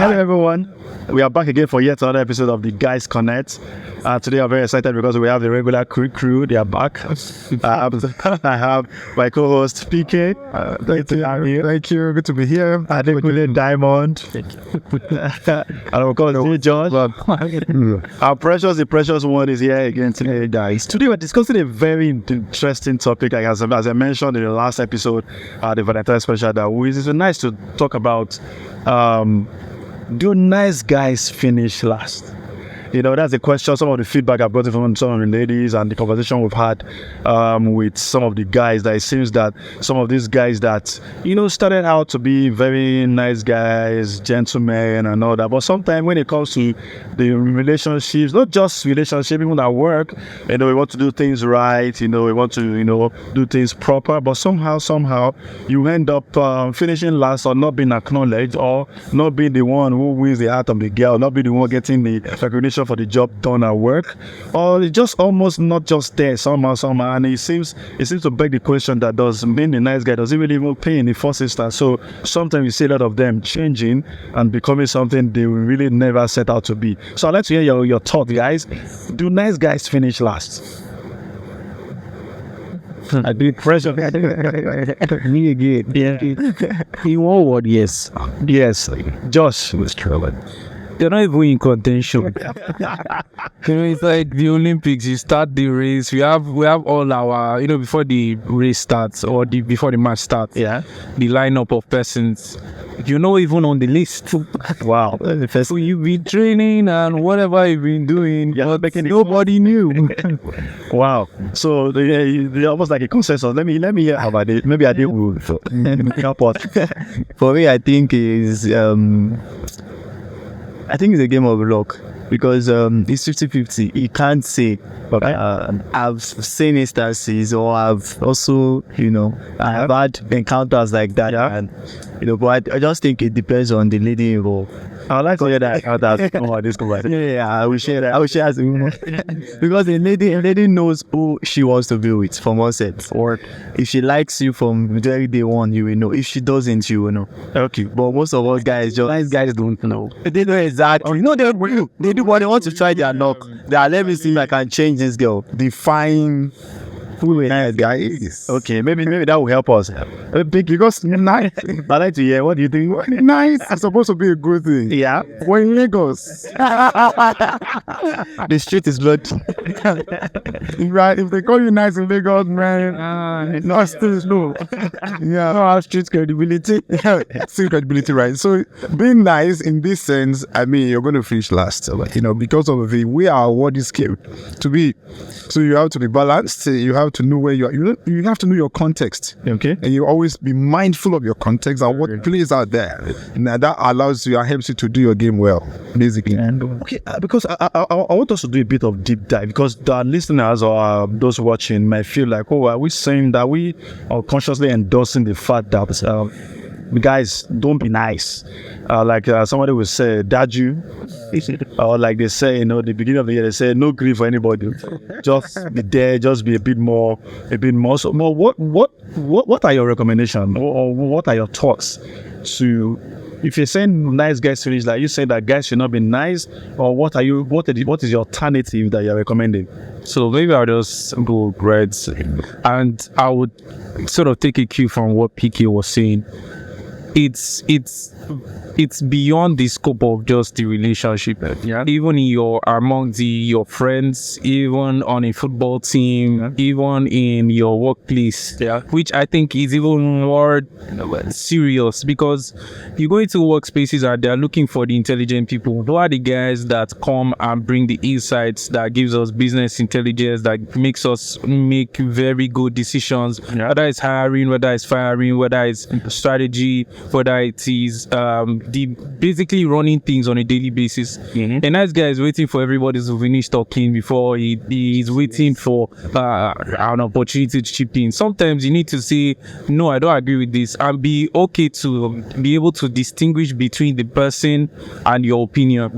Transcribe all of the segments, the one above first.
Hello everyone. We are back again for yet another episode of the Guys Connect. Today I'm very excited because we have the regular crew. They are back. I have my co-host PK. Thank you. Good to be here. I think we need Diamond. And of course, George. Our the precious one is here again today, guys. Today we're discussing a very interesting topic. Like as I mentioned in the last episode, the Valentine special, that it's nice to talk about. Do nice guys finish last? That's the question. Some of the feedback I've gotten from some of the ladies and the conversation we've had with some of the guys, that it seems that some of these guys that, started out to be very nice guys, gentlemen and all that. But sometimes when it comes to the relationships, not just relationship, even at work, we want to do things right, we want to, do things proper. But somehow you end up finishing last, or not being acknowledged, or not being the one who wins the heart of the girl, not being the one getting the recognition for the job done at work, or it's just almost not just there somehow, and it seems to beg the question that does being a nice guy, does it really even pay in the first instance? So sometimes you see a lot of them changing and becoming something they really never set out to be. So I'd like to hear your thoughts, guys. Do nice guys finish last? I do pressure. Me again. Yeah. In one word, yes. Yes. Josh was trolling. They're not even in contention. It's like the Olympics. You start the race. We have all our, before the race starts or before the match starts. Yeah. The lineup of persons. You're not even on the list. Wow. So you've been training and whatever you've been doing, but nobody knew. Wow. So they're almost like a consensus. Let me hear about it. Maybe I did help us. For me, I think it's a game of luck, because it's 50-50. You can't say. But I've seen instances, or I've also, I've had encounters like that. Yeah. And, but I just think it depends on the lady involved. I would like to hear that. I will share that. I will share as a woman. Because a lady knows who she wants to be with from onset. Or if she likes you from very day one, you will know. If she doesn't, you will know. Okay. But most of us guys, nice guys don't know. They know exactly. They do what they want to try their luck. Let me see if I can change this girl. Define who a nice guy is. Okay, maybe that will help us. Because nice. I'd like to hear, what do you think? Nice is supposed to be a good thing. Yeah. We're in Lagos. The street is blood. Right? If they call you nice in Lagos, man, no, still no. Yeah, no, have street credibility. Street credibility, right? So being nice in this sense, you're going to finish last. Because of the way our word is scaled to be. So you have to be balanced. You have to know where you are. You have to know your context. Okay. And you always be mindful of your context and what plays out there. And that allows you and helps you to do your game well, basically. Okay, because I want us to do a bit of deep dive, because the listeners or those watching might feel like, are we saying that we are consciously endorsing the fact that guys, don't be nice? Like somebody will say, daju, or like they say, the beginning of the year, they say, no grief for anybody. Just be there, just be a bit more. So, what are your recommendations, or what are your thoughts to, if you're saying nice guys finish, like you say that guys should not be nice, or what is your alternative that you're recommending? So maybe I'll just go reds, and I would sort of take a cue from what PK was saying. It's beyond the scope of just the relationship. Yeah. Even among your friends, even on a football team, even in your workplace. Yeah. Which I think is even more serious, because you go into workspaces and they're looking for the intelligent people. Who are the guys that come and bring the insights that gives us business intelligence, that makes us make very good decisions, whether it's hiring, whether it's firing, whether it's strategy, whether it is basically running things on a daily basis. Mm-hmm. A nice guy is waiting for everybody to finish talking before he is waiting for an opportunity to chip in. Sometimes you need to say, no, I don't agree with this, and be okay to be able to distinguish between the person and your opinion,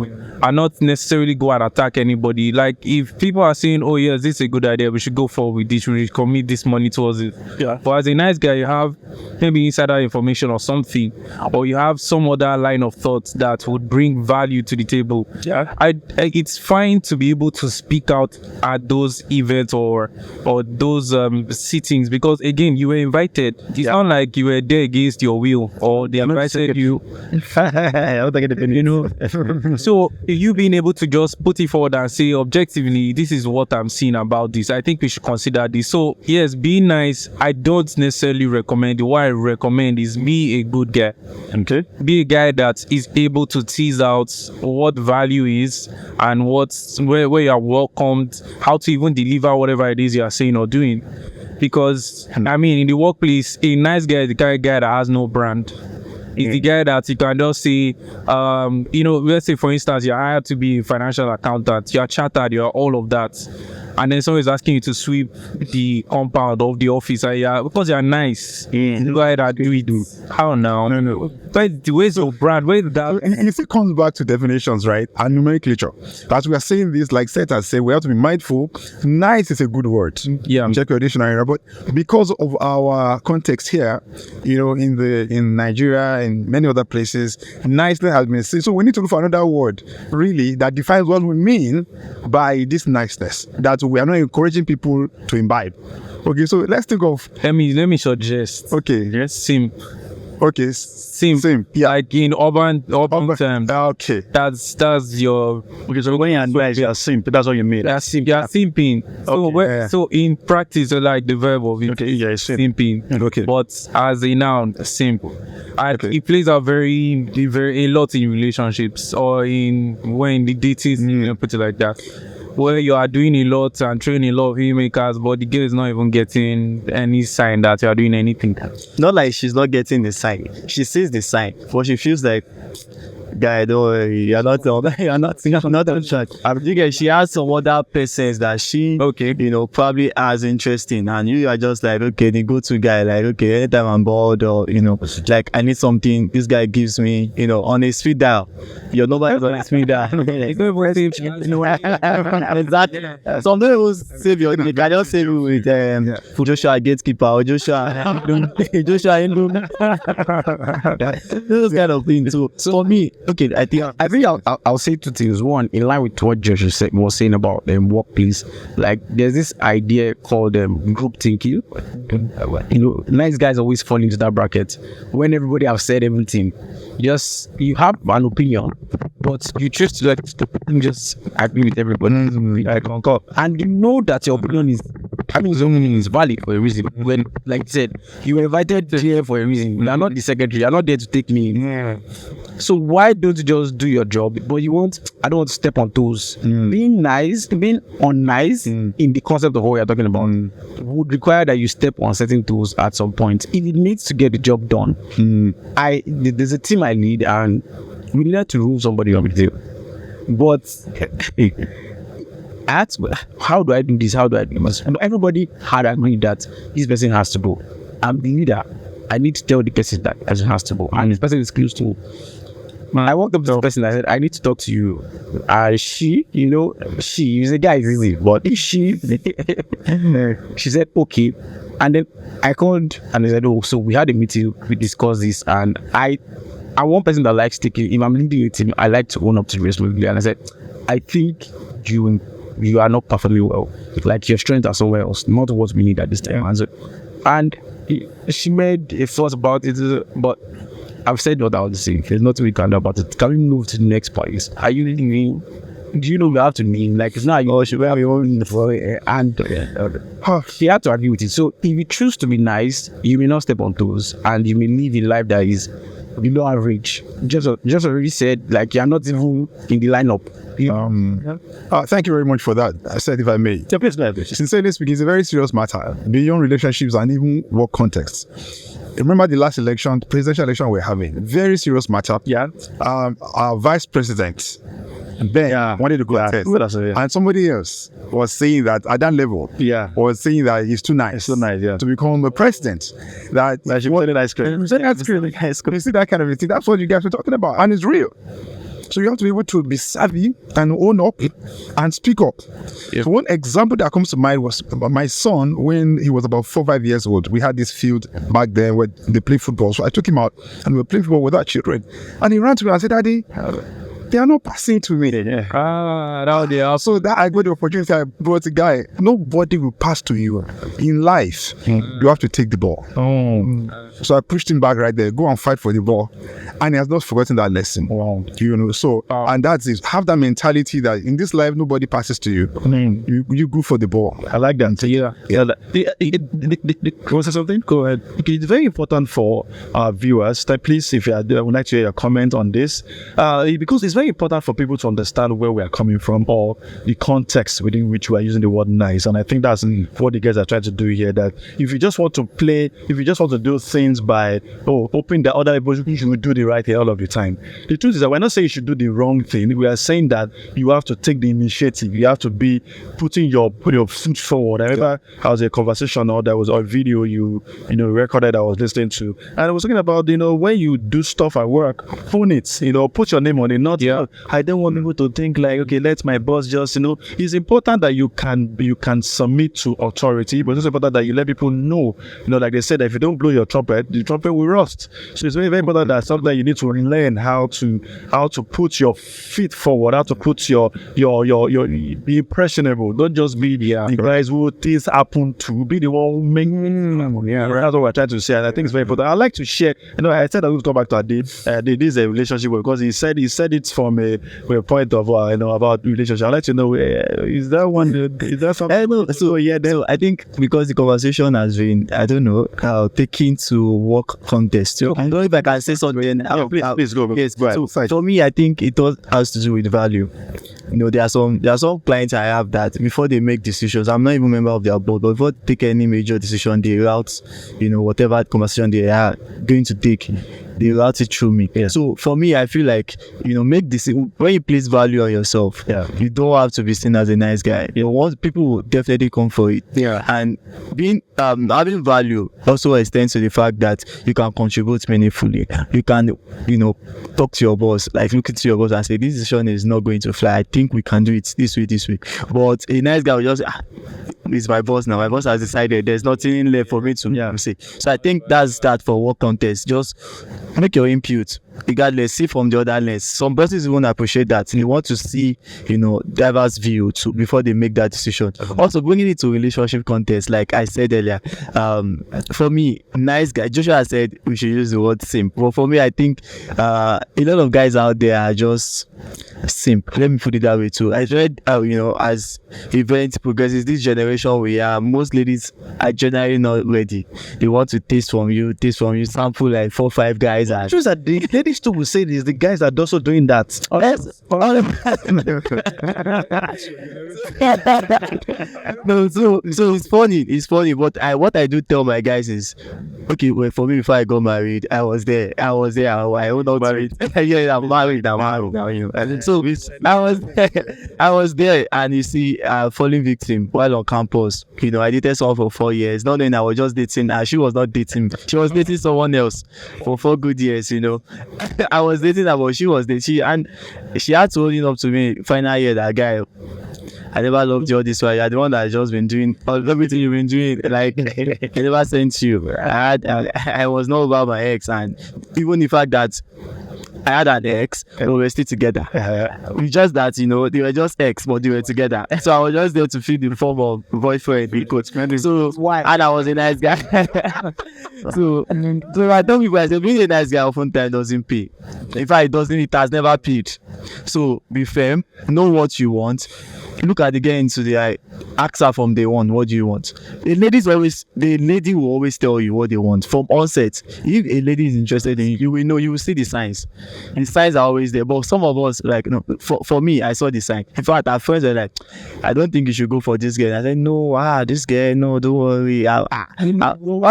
and not necessarily go and attack anybody. Like, if people are saying, oh yes, this is a good idea, we should go forward with this, we should commit this money towards it. Yeah. But as a nice guy, you have maybe insider information or something, or you have some other that line of thought that would bring value to the table. Yeah. It's fine to be able to speak out at those events or those sittings, because again, you were invited. It's not like you were there against your will, or they invited you. You know. So you being able to just put it forward and say objectively, this is what I'm seeing about this, I think we should consider this. So yes, being nice, I don't necessarily recommend. What I recommend is be a good guy. Okay. Be a guy that is able to tease out what value is and where you are welcomed, how to even deliver whatever it is you are saying or doing. Because I mean, in the workplace, a nice guy is the kind of guy that has no brand. It's the guy that you can just say, let's say for instance, you're hired to be a financial accountant, you're chartered, you're all of that. And then someone is asking you to sweep the compound of the office, and because you're nice, go ahead and do it. How now? No. Where's your brand? Where's that? And if it comes back to definitions, right, and nomenclature, as we are saying this, like Seth has said, we have to be mindful. Nice is a good word. Yeah. Check your dictionary. But because of our context here, in Nigeria and many other places, niceness has been seen. So we need to look for another word, really, that defines what we mean by this niceness. That we are not encouraging people to imbibe. Okay, so let's think of. Let me suggest. Okay. Yes, sim. Okay. Same. Yeah. Like in urban terms. Okay. That's your. Okay, so when you advise, you are simp. That's what you mean. That's simp. You are simping. So so in practice, like the verb of it. Okay, yeah, simping. Okay. But as a noun, simple. And it plays out a lot in relationships or when the dating, put it like that, where you are doing a lot and training a lot of haymakers, but the girl is not even getting any sign that you are doing anything. Not like she's not getting the sign. She sees the sign, but she feels like, guy, don't worry, you're not on track. I think she has some other persons that she, probably has interest in, and you are just like, okay, the go-to guy, like, okay, anytime I'm bored or, like, I need something, this guy gives me, on a speed dial. Your number is on a speed dial. Exactly. Some people will save you. They can just save you with Joshua Gatekeeper or Joshua those kind of things. So for me, okay, I think I'll say two things. One, in line with what Josh was saying about workplace, like there's this idea called group thinking. Nice guys always fall into that bracket. When everybody have said everything, you have an opinion, but you choose to just agree with everybody. I concur, and you know that your opinion is valid for a reason. When, like you said, you were invited here for a reason. You are not the secretary. You are not there to take me. So why don't you just do your job? But I don't want to step on toes. Being nice, being unnice in the concept of what we are talking about would require that you step on certain toes at some point. If it needs to get the job done, there's a team I lead, and we need to remove somebody on the team. But how do I do this? How do I do this? Everybody had agreed that this person has to go. I'm the leader. I need to tell the person that it has to go, and this person is close to. I walked up to the person. I said, "I need to talk to you." She is a guy, really, but she said, "Okay." And then I called and I said, "Oh, so we had a meeting. We discussed this, and I'm one person that likes taking. If I'm leading a team, I like to own up to the responsibility." And I said, "I think you are not perfectly well. Like your strengths are somewhere else, not what we need at this time." And she made a fuss about it, but I've said what I was saying. There's nothing we can do about it. Can we move to the next place? Are you leaving? Do you know we have to mean? Like, it's not you should have your own and she had to agree with it. So if you choose to be nice, you may not step on toes, and you may live a life that is below average. Just already said, like, you're not even in the lineup. Thank you very much for that. I said, if I may. Sincerely speaking, it's a very serious matter beyond relationships and even work contexts. Remember the last election, presidential election we're having. Very serious matter. Yeah. Our vice president wanted to contest. And somebody else was saying that at that level, was saying that he's too nice. To become a president. That she wanted ice cream. You see that kind of thing. That's what you guys were talking about. And it's real. So you have to be able to be savvy and own up and speak up. So one example that comes to mind was about my son when he was about 4 or 5 years old. We had this field back then where they play football. So I took him out and we were playing football with our children. And he ran to me and said, Daddy, they are not passing to me. So that I got the opportunity. I brought the guy. Nobody will pass to you in life. You have to take the ball. So I pushed him back right there. Go and fight for the ball, and he has not forgotten that lesson. So and that's it. Have that mentality that in this life nobody passes to you. You go for the ball. I like that. So was there something? Go ahead. Okay, it's very important for our viewers that please, if you would like to hear a comment on this, because it's very important for people to understand where we are coming from or the context within which we are using the word nice. And I think that's what the guys are trying to do here. That if you just want to play, if you just want to do things by hoping that other people should do the right thing all of the time. The truth is that we're not saying you should do the wrong thing. We are saying that you have to take the initiative. You have to be putting your foot forward. I remember I was a conversation or there was a video you recorded I was listening to, and I was talking about when you do stuff at work, own it. Put your name on it. Not I don't want people to think like, okay, let my boss just It's important that you can submit to authority, but it's important that you let people know. Like they said, that if you don't blow your trumpet, the trumpet will rust. So it's very, very important that sometimes you need to learn how to put your feet forward, how to put your be impressionable. Don't just be the guys who things happen to, be the one who make that's what we're trying to say. And I think it's very important. I like to share. I said I would come back to Adi. This is a relationship because he said it from a point of about relationship. I'd like to know, is that one? Is that something? I think because the conversation has been, taken to work context. So I don't know if I can say something. Please go. Yes. Go ahead. So for me, I think it all has to do with value. There are some clients I have that before they make decisions, I'm not even a member of their board, but before they take any major decision, they route, whatever conversation they are going to take, they route it through me. Yeah. So for me, I feel like, make this, when you place value on yourself, you don't have to be seen as a nice guy. People will definitely come for it. Yeah. And being having value also extends to the fact that you can contribute meaningfully. You can, talk to your boss, like look into your boss and say, this decision is not going to fly. I think we can do it this way. But a nice guy will just it's my boss now. My boss has decided there's nothing left for me to say. So I think that's that for work context. Just make your input. Regardless, see from the other lens. Some persons won't appreciate that. They want to see, diverse view too before they make that decision. Also, bringing it to relationship context, like I said earlier, for me, nice guy. Joshua said we should use the word simp. But for me, I think a lot of guys out there are just simp. Let me put it that way too. I read, as events progresses, this generation we are, most ladies are generally not ready. They want to taste from you, sample like 4 or 5 guys. And truth that the ladies too will say this, the guys are also doing that. No, so it's funny. But what I do tell my guys is, okay, well, for me, before I got married, I was there. I was not married. Yeah, I'm married now. And so I was there, and you see, falling victim while on campus. I dated someone for 4 years. Not knowing I was just dating, and she was not dating. She was dating someone else for 4 good years. I was dating her, but she was dating, and she had to hold up to me. Final year, that guy, I never loved you all this way. You're the one that just been doing everything you've been doing. Like, I never sent you. I was not about my ex, and even the fact that I had an ex, but we were still together. It's just that, they were just ex, but they were together. So I was just there to fill the form of boyfriend with coach. So why? And I was a nice guy. so I tell people, I say, being a nice guy oftentimes doesn't pay. In fact, it has never paid. So be firm, know what you want. Look at the girl into the eye, ask her from day one, what do you want? The lady will always tell you what they want from onset. If a lady is interested in you, you will see the signs. The signs are always there. But some of us, for me, I saw the sign. In fact, our friends were like, I don't think you should go for this girl. I said, no, this girl, no, don't worry. All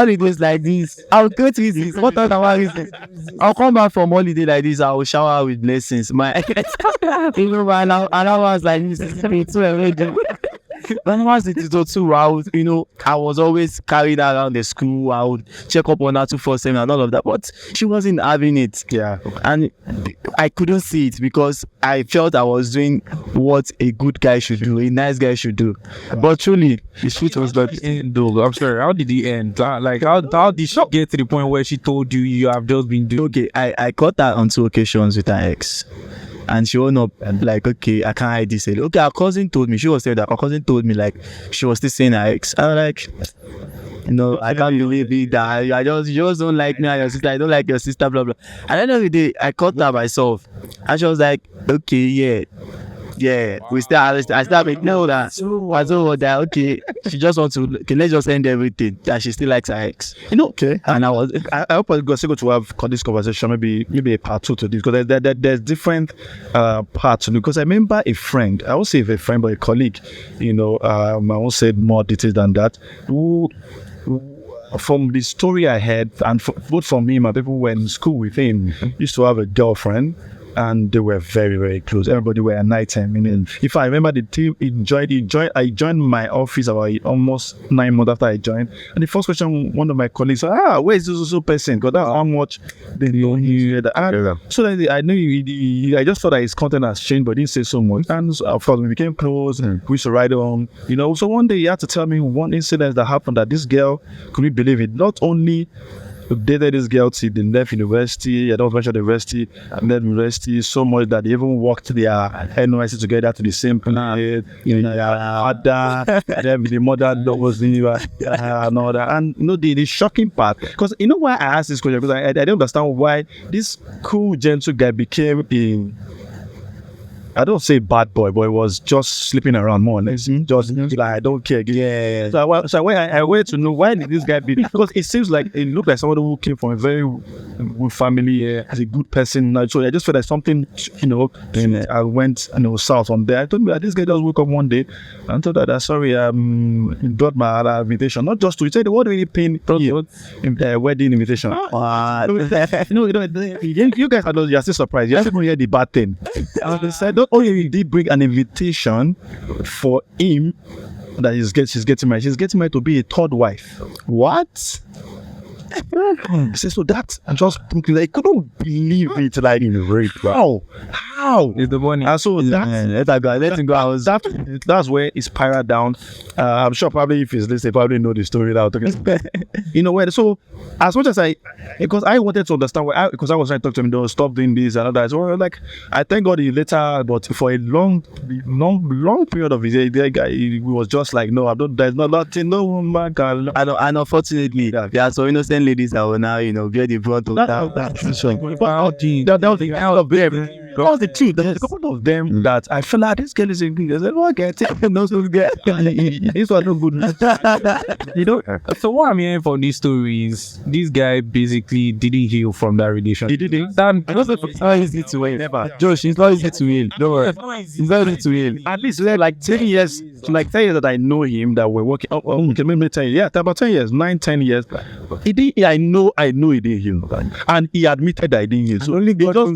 it was like this. I'll go to this. What other reason? I'll come back from holiday like this. I will shower with blessings. And I was like, this is so amazing. When I was in too, I was, I was always carried her around the school. I would check up on her 247 and all of that. But she wasn't having it. Yeah. And I couldn't see it because I felt I was doing what a good guy should do, a nice guy should do. But truly, the shit was not. I'm sorry. How did it end? Like, how did she get to the point where she told you have just been doing? Okay, I caught her on 2 occasions with her ex. And she owned up and like, okay, I can't hide this. Okay, her cousin told me, she was saying that her cousin told me like she was still saying her ex. I was like, I can't believe it. That you just don't like me and your sister. I don't like your sister, blah blah. And at the end of the day, I caught her myself, and she was like, okay, yeah, we start. I started know that. I told her that okay, she just wants to. Okay, let's just end everything. That she still likes her ex. Okay. And I hope I go to have this conversation. Maybe a part 2 to this, because there's different parts. Because I remember a friend. I won't say a friend, but a colleague. I won't say more details than that. Who, from the story I heard, and both from him and people who were in school with him, used to have a girlfriend. And they were very, very close. Everybody were at night time. If I remember the team, I joined my office about almost 9 months after I joined. And the first question, one of my colleagues said, where is this person? Because that's how much they know you. So that I knew I just thought that his content has changed, but he didn't say so much. And of course, we became close. We used to ride on. So one day he had to tell me one incident that happened, that this girl, could we believe it, not only dated this girl till they left university. I don't mention the university, and then university so much that they even worked their NYC together to the same place. Father, and then the mother was and all that. And the shocking part, because why I asked this question, because I don't understand why this cool gentle guy became I don't say bad boy, but it was just sleeping around more or less. Just like, I don't care. Yeah. So I went to know, why did this guy be? Because it seems like it looked like somebody who came from a very good family, as a good person. So I just felt like something, and I went south on there. I told me that this guy just woke up one day and told that, sorry, he got my other invitation. Not just to, he said, what really pain in the wedding invitation? You guys you're still surprised. You haven't heard the bad thing. And they said, not only did he bring an invitation for him that she's getting married. She's getting married to be a third wife. What? He said, so that, and just thinking, I couldn't believe it. Like, how is the money? And so let him go. That's where it spiraled down. I'm sure probably if he's listening, probably know the story now. Where so as much as because I wanted to understand why, because I was trying to talk to him, don't stop doing this and that. So I thank God he later, but for a long period of his day, he was just like, no, there's nothing, no woman can. And unfortunately, there are some innocent ladies that will now, get the brunt of that. That was the end of them. That was the truth. There's a couple of them that I feel like this girl is a good girl. I said, okay, take no so good. This was no good. So what I'm hearing from these stories, this guy basically didn't heal from that relationship. He didn't. It's not easy to heal. Never. Josh, it's not easy to heal. Don't worry. It's not easy to heal. At least like 10 years, that I know him, that we're working. Maybe 10 years. Yeah, about 10 years, 9-10 years. He did. I know he didn't heal, and he admitted that he didn't heal. So only God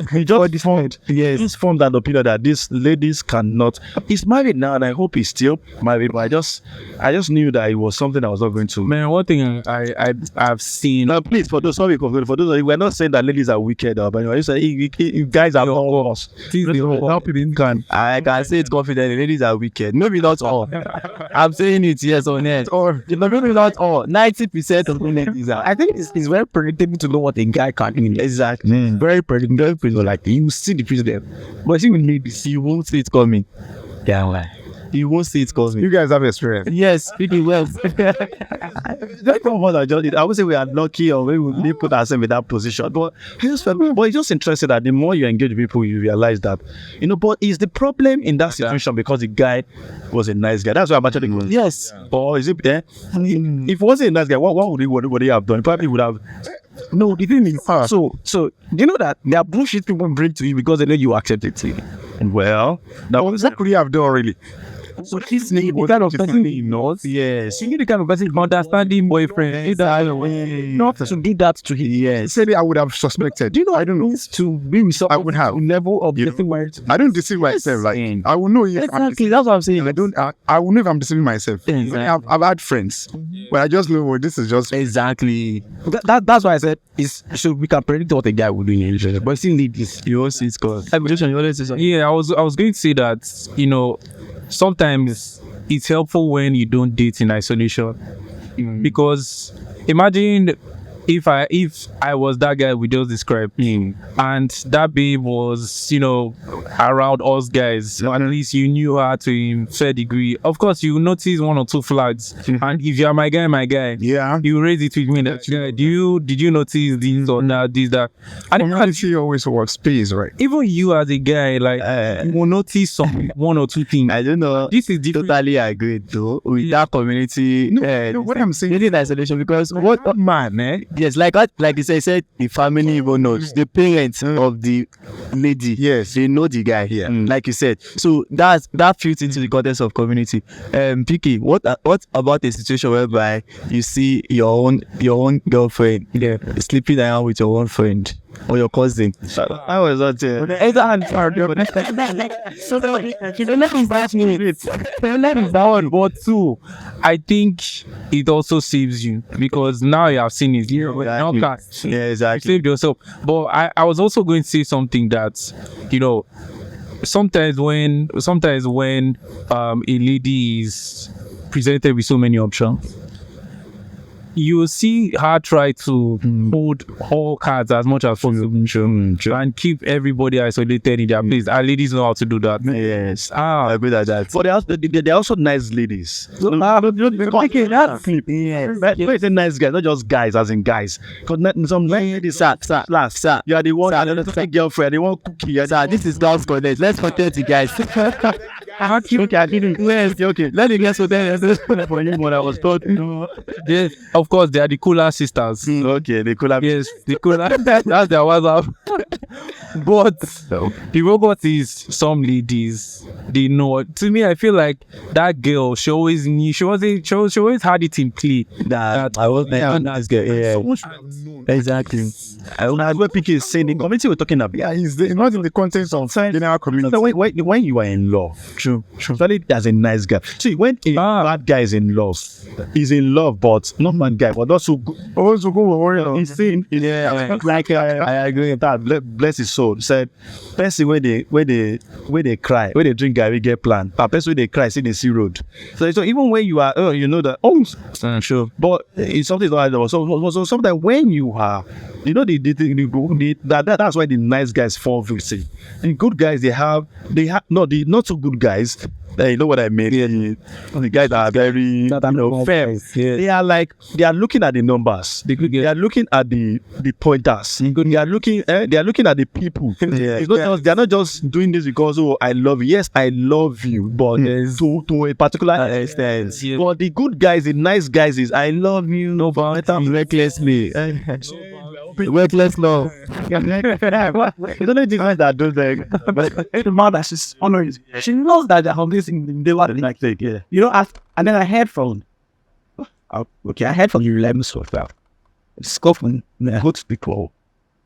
he just formed an opinion that these ladies cannot. He's married now, and I hope he's still married. But I just knew that it was something I was not going to. Man, one thing I've seen. Now, please, for those we're not saying that ladies are wicked, but you say you guys are all us. I can say it confidently. Ladies are wicked. Maybe not all. I'm saying it yes or no. Or maybe not all. 90% of ladies are. I think it's very predictable to know what a guy can do. Exactly. Very predictable. Like you see the president, but see when ladies, you won't see it coming. Yeah, why? You won't see it coming. You guys have experience. Yes, pretty well. That's not what I would say we are lucky, or maybe we put ourselves in that position. But it's just interesting that the more you engage with people, you realize that, but is the problem in that situation because the guy was a nice guy? That's why I'm actually going. Yes. Or is it there? If he wasn't a nice guy, what would he have done? He probably would have. No, the thing is, so you know that there are bullshit people bring to you because they know you accept it. Well, what could you have done really? So this need the kind of person he knows. Yes. You need the kind of person understanding boyfriend. Not to do that to him. Yes. Said it, I would have suspected. Do you know I don't know. to be with someone I would have. level of You know, getting married? I don't deceive myself. Like I will know if Exactly, that's what I'm saying. I don't. I will know if I'm deceiving myself. Exactly. I've had friends, but I just know this is just. Exactly. That's why I said so we can predict what a guy will do in a relationship, but still need this. You also it's called. Yeah, I was going to say that, you know, sometimes it's helpful when you don't date in isolation, because imagine if I was that guy we just described, and that babe was, you know, around us guys, at least you knew her to a fair degree. Of course, you notice one or two flags, and if you are my guy, Yeah. you raise it with me. That did you notice this or that, this that, and Community always works pays, right? even you as a guy, like you will notice some one or two things. I don't know. This is different. Totally agree though with that community. No, what I'm saying. Really in isolation because what Man, eh? yes, like you said, the family even knows the parents of the lady. Yes. they know the guy. Yeah. Like you said, so that fits into the context of community. Picky, what about a situation whereby you see your own girlfriend sleeping around with your own friend or your cousin? I was not there. But two, I think it also saves you, because now you have seen it. Exactly. Yeah, You exactly. saved yourself. But I was also going to say something that, you know, sometimes when a lady is presented with so many options, you will see her try to hold all cards as much as possible and keep everybody isolated in their place. And ladies know how to do that. Yes. I'm good at that. But they're also nice ladies. But it's a nice guy, not just guys, as in guys. Because some ladies, sir, you are the one, girlfriend, the one cookie. Sir, this is God's connect. Let's content the guys. Okay. Let me guess what that is. What I was told. Yes, of course, they are the cooler sisters. Okay, they could have. Yes, the cooler. That's their WhatsApp. But the robot is some ladies. They know. To me, I feel like that girl. She always knew. She always had it in play. I was nice girl. Yeah. Exactly. As what Picky is saying, the community we're talking about. Yeah, he's not in the context of general community. So when you are in love, true. Especially as a nice guy. See, when a bad guy is in love, but not bad guy, but also good. Also, go worry. He's saying, like I agree with that. Bless his soul. Said, person when they cry, when they drink Gary get plan. But person when they cry, see the sea road. So even when you are, you know that. Sure. But it's something like that. So sometimes when you are, you know, that's why the nice guys fall victim. The good guys the not so good guys. You know what I mean? The guys that are very fair. They are looking at the numbers. They are looking at the pointers. They are looking at the people. They are not just doing this because I love you. Yes, I love you, but to a particular extent. But the good guys, the nice guys is I love you. No, but recklessly. Reckless love. You don't know the guys that do that. But the mother, she's honoring. She knows that they're on this in the water. Like, yeah. You know, and then I heard from the reliable source that Scotland go to the club,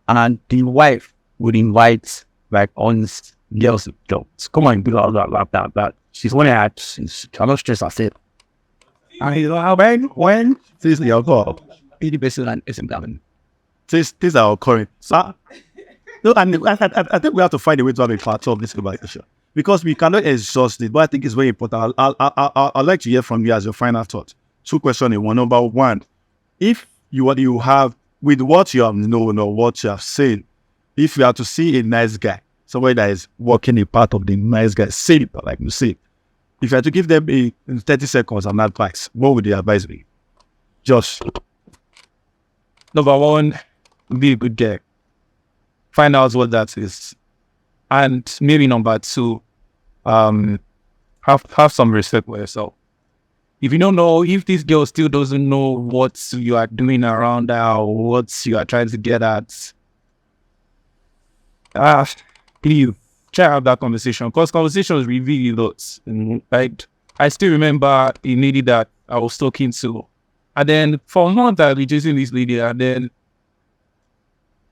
and the wife would invite like honest girls to come and do all that. She's only had since cannot stress herself. And you know how when this is your call. 80% isn't done. These are occurring. So, no, and I think we have to find a way to have a part of this conversation because we cannot exhaust it. But I think it's very important. I'd like to hear from you as your final thought. Two questions in one. Number one, if you have with what you have known or what you have seen, if you have to see a nice guy, somebody that is working a part of the nice guy, say like you say, if you had to give them in 30 seconds an advice, what would the advice be? Josh. Number one, be a good guy. Find out what that is. And maybe number two, have some respect for yourself. If you don't know, if this girl still doesn't know what you are doing around her or what you are trying to get at, please try to have that conversation. Because conversations reveal a lot. Right? I still remember a lady that I was talking to. And then for a month, I was chasing this lady. And then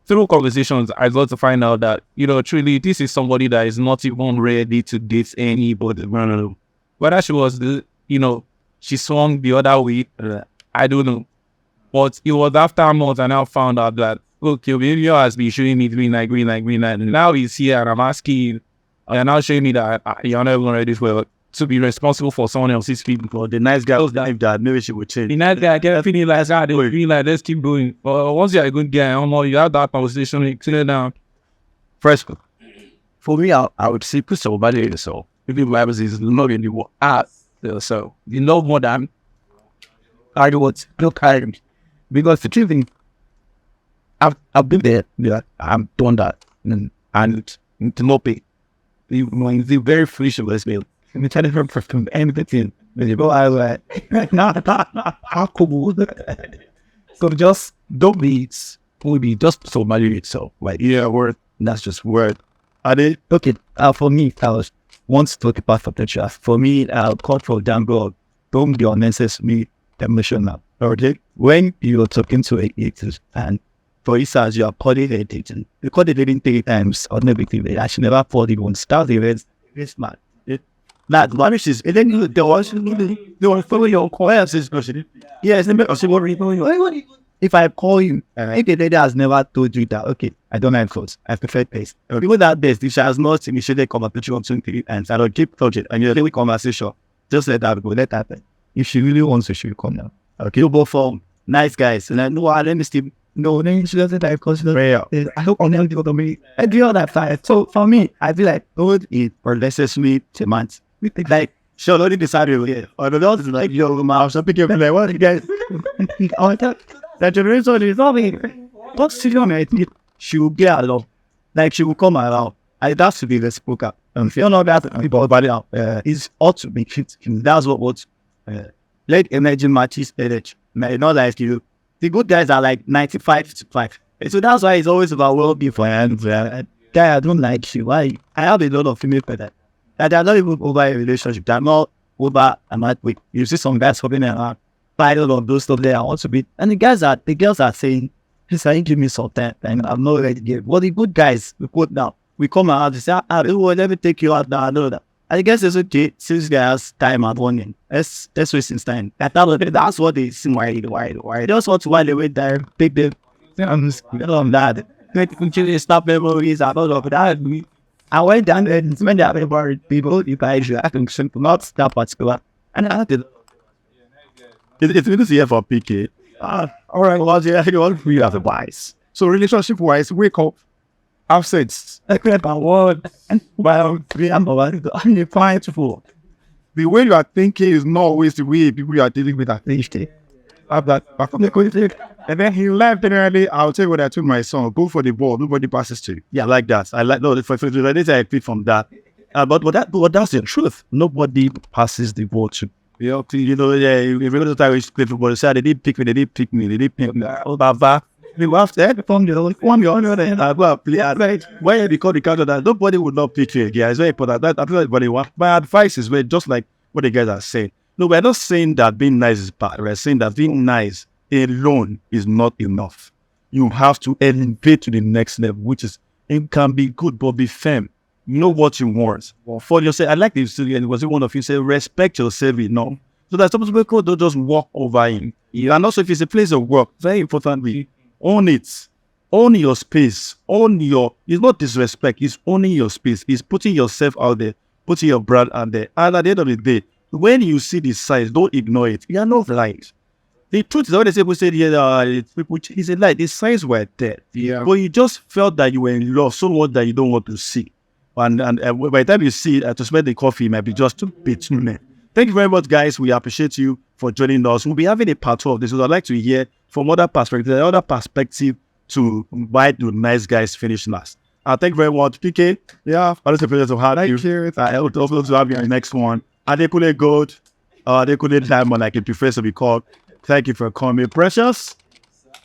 through conversations, I got to find out that, truly, this is somebody that is not even ready to date anybody. Whether she was, she swung the other way, I don't know. But it was after a month, and I found out that, look, your behavior has been showing me green light. And now he's here, and I'm asking, and now showing me that you're not even ready to be responsible for someone else's people. The nice guy was that maybe she would change. The nice guy, I get feeling like, they were feeling like, let's keep going. But once you're a good guy, you have that conversation, you sit down. First, for me, I would say put somebody in yourself. If it matters is not in the so you know more than I do what's no kind. Because the truth is, I've been there, I've done that, and to not pay. The very foolish of this meal. And tell them from anything. When you go out, how cool. So just don't be just somebody itself. Like, word, that's just word. Okay, for me, I was once talking about potential. For me, control down God. Don't be unnecessarily emotional. Okay? When you're talking to a kid, and for instance, you are coordinating, you coordinating 3 times or everything, they actually never fall in one start the event. It's mad. That vanishes. And then they were following your calls. Yes, if I call you, if the lady has never told you that, okay, I don't like clothes, I prefer pace. People that best, if she has not initiated conversation on something, and I don't keep touching, and you're doing conversation, just let that go, let that happen. If she really wants to, she'll come now. Okay, you both form nice guys. And I know, let me still. No, then she doesn't like consider. I hope on people to me. I do all that side. So for me, I feel like good is for necessarily demands. Like, she'll already decide over here. Or the others is like, yo, my house, I'm picking up like, what you guys? That generation is not me. But still, she will get along. Like, she will come around. And that's to be reciprocal. If you don't know that, people about it, it's ought to be fit. That's what let energy matches energy. Not like you. The good guys are like 95 to 5. So that's why it's always about well-being for guy, I don't like you. Why? I have a lot of female better. That they're not even over a relationship. They're not over a mad week. You see some guys hopping around, fight all of those stuff there. I want to be. And the girls are saying, please, can you give me some time? And I'm not ready to give. Well, the good guys, we put now. We come out and say, let me take you out now. I know that. And I guess it's okay. Since guys time and warning. Let's waste his time. That's what they seem why. They just want to while they wait there, take them. I'm that. Continue stop memories and all of that. I went down there and when they have about people, you guys should act simple, not that particular. And I did. It's good to see you for PK. All right, well, yeah, you all three are the wise. So relationship-wise, wake up. I've said, about what? Well, I'm fine to fall. The way you are thinking is not always the way people you are dealing with are thinking. Have that back on the question. And then he left generally. I'll tell you what I told my son. Go for the ball. Nobody passes to you. Yeah, I like that. I like no. For this, I pick from that. But that's the truth. Nobody passes the ball to. If you're going to try to play football, say they didn't pick me. They didn't pick me. Oh, Baba. We have to from the one the other end. I go play. Right? Why they call the counter that nobody would not pick you again. It's very important. That I feel everybody want. My advice is just like what the guys are saying. No, we're not saying that being nice is bad. We're saying that being nice alone is not enough. You have to elevate to the next level, which is, it can be good, but be firm. You know what you want. Well, for yourself, I like this, and was it one of you say, respect yourself enough. So that some people don't just walk over him. And also, if it's a place of work, very importantly, own it. Own your space. It's not disrespect, it's owning your space. It's putting yourself out there, putting your brand out there. And at the end of the day, when you see the signs, don't ignore it. You are not lying. The truth is, when they say people say, it's a lie. The signs were there. Yeah. But you just felt that you were in love so much that you don't want to see. And by the time you see it, to smell the coffee, it might be just too bit too late. Thank you very much, guys. We appreciate you for joining us. We'll be having a part 2 of this. So I'd like to hear from other perspective to why do nice guys finish last. Thank you very much, PK. Yeah. Always a pleasure to have you. I hope to have you in the next one. Adekunle Gold, Adekunle Diamond, like it prefers to be called. Thank you for calling me Precious.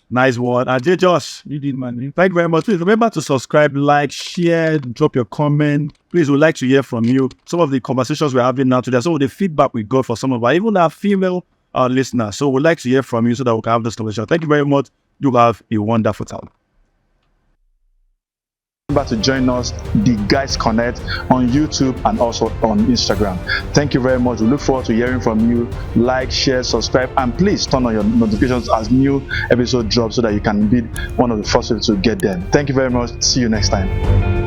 Nice one. And J. Josh, You did, man. thank you very much. Please remember to subscribe, like, share, drop your comment. Please, we'd like to hear from you. Some of the conversations we're having now today, some of the feedback we got for some of our, even our female listeners. So we'd like to hear from you so that we can have this conversation. Thank you very much. Do have a wonderful time. Remember to join us, The Guys Connect, on YouTube and also on Instagram. Thank you very much. We look forward to hearing from you. Like, share, subscribe, and please turn on your notifications as new episode drops so that you can be one of the first people to get them. Thank you very much. See you next time.